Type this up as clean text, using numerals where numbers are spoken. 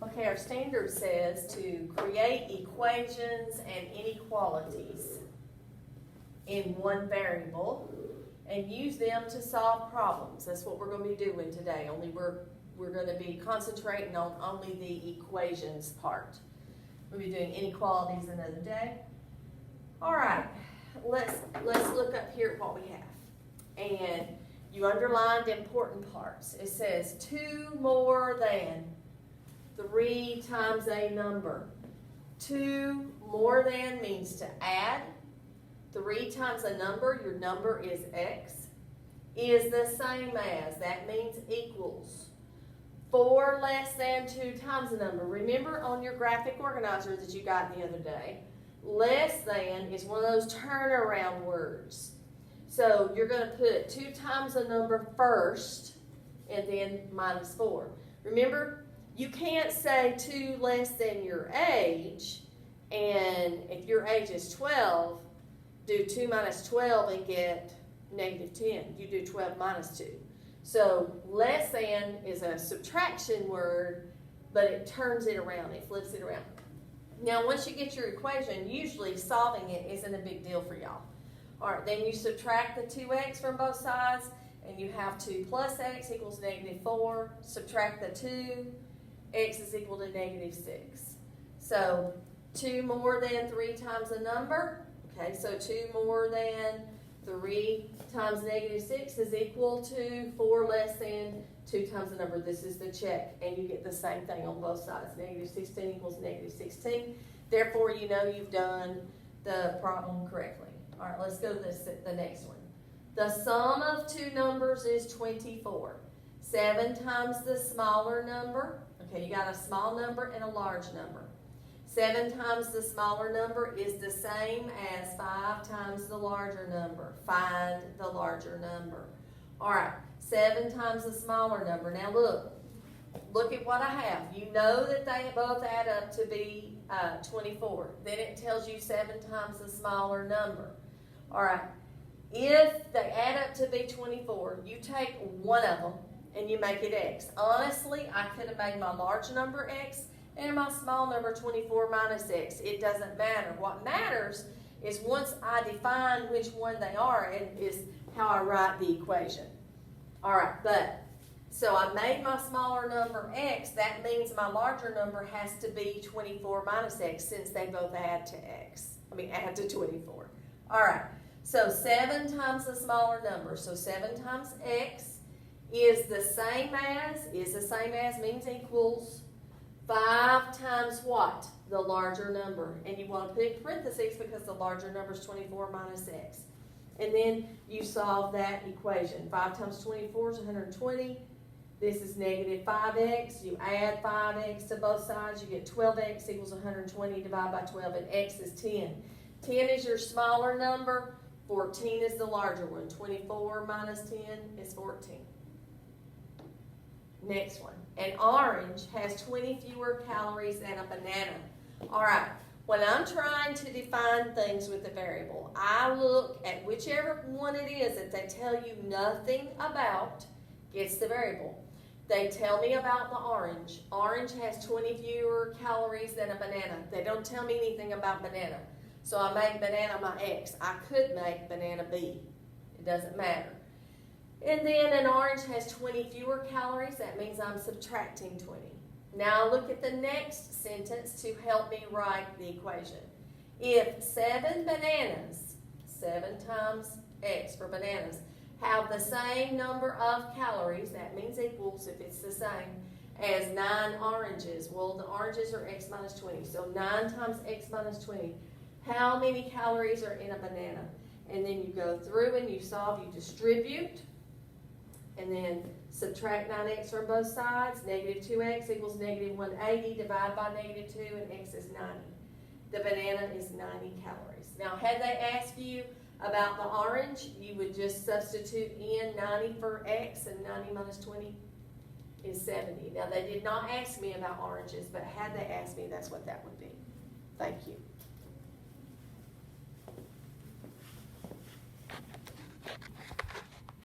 Okay, our standard says to create equations and inequalities in one variable and use them to solve problems. That's what we're going to be doing today, only we're going to be concentrating on only the equations part. We'll be doing inequalities another day. All right, let's look up here at what we have. And you underlined important parts. It says 2 more than 3 times a number. 2 more than means to add. 3 times a number, your number is x, is the same as, that means equals. 4 less than 2 times a number. Remember on your graphic organizer that you got the other day, less than is one of those turnaround words. So you're going to put 2 times a number first and then minus 4. Remember, you can't say 2 less than your age, and if your age is 12, do 2 minus 12 and get negative 10. You do 12 minus 2. So less than is a subtraction word, but it turns it around, it flips it around. Now once you get your equation, usually solving it isn't a big deal for y'all. Alright, then you subtract the 2x from both sides, and you have 2 plus x equals negative 4. Subtract the 2, x is equal to negative 6. So 2 more than 3 times a number. Okay, so 2 more than 3 times negative 6 is equal to 4 less than 2 times the number. This is the check, and you get the same thing on both sides. Negative 16 equals negative 16. Therefore, you know you've done the problem correctly. All right, let's go to the next one. The sum of 2 numbers is 24. 7 times the smaller number. Okay, you got a small number and a large number. 7 times the smaller number is the same as 5 times the larger number. Find the larger number. All right, 7 times the smaller number. Now look at what I have. You know that they both add up to be 24. Then it tells you 7 times the smaller number. All right, if they add up to be 24, you take one of them and you make it x. Honestly, I could have made my large number x and my small number 24 minus x. It doesn't matter. What matters is once I define which one they are, it is how I write the equation. All right, so I made my smaller number x. That means my larger number has to be 24 minus x since they both add to x. Add to 24. All right, so 7 times the smaller number. So 7 times x is the same as means equals 5 times what? The larger number. And you want to put in parentheses because the larger number is 24 minus x. And then you solve that equation. 5 times 24 is 120. This is negative 5x. You add 5x to both sides. You get 12x equals 120 divided by 12, and x is 10. 10 is your smaller number. 14 is the larger one. 24 minus 10 is 14. Next one. An orange has 20 fewer calories than a banana. All right. When I'm trying to define things with a variable, I look at whichever one it is that they tell you nothing about gets the variable. They tell me about the orange. Orange has 20 fewer calories than a banana. They don't tell me anything about banana. So I make banana my x. I could make banana b. It doesn't matter. And then an orange has 20 fewer calories. That means I'm subtracting 20. Now look at the next sentence to help me write the equation. If 7 bananas, 7 times x for bananas, have the same number of calories, that means equals if it's the same, as 9 oranges. Well, the oranges are x minus 20. So 9 times x minus 20. How many calories are in a banana? And then you go through and you solve, you distribute. And then subtract 9x from both sides. Negative 2x equals negative 180 divided by negative 2, and x is 90. The banana is 90 calories. Now, had they asked you about the orange, you would just substitute in 90 for x, and 90 minus 20 is 70. Now, they did not ask me about oranges, but had they asked me, that's what that would be. Thank you.